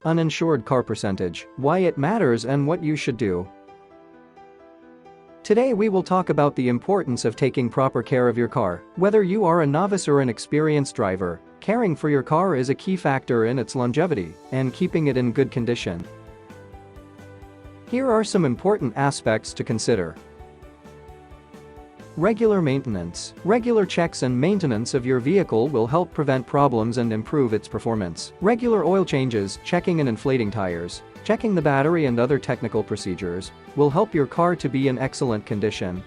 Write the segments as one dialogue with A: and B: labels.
A: Uninsured car percentage, why it matters and what you should do. Today we will talk about the importance of taking proper care of your car. Whether you are a novice or an experienced driver, caring for your car is a key factor in its longevity and keeping it in good condition. Here are some important aspects to consider. Regular maintenance. Regular checks and maintenance of your vehicle will help prevent problems and improve its performance. Regular oil changes, checking and inflating tires, checking the battery and other technical procedures will help your car to be in excellent condition.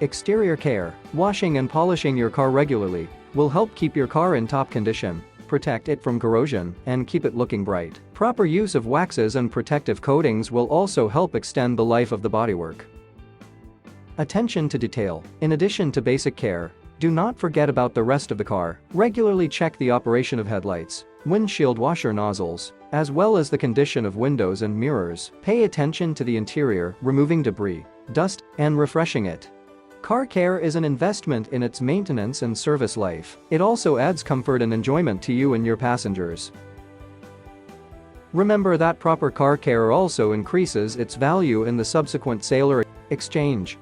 A: Exterior care. Washing and polishing your car regularly will help keep your car in top condition, protect it from corrosion, and keep it looking bright. Proper use of waxes and protective coatings will also help extend the life of the bodywork. Attention to detail. In addition to basic care, do not forget about the rest of the car. Regularly check the operation of headlights, windshield washer nozzles, as well as the condition of windows and mirrors. Pay attention to the interior, removing debris, dust, and refreshing it. Car care is an investment in its maintenance and service life. It also adds comfort and enjoyment to you and your passengers. Remember that proper car care also increases its value in the subsequent sale or exchange.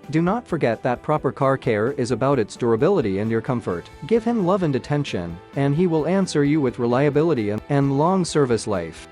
A: Do not forget that proper car care is about its durability and your comfort. Give him love and attention, and he will answer you with reliability and long service life.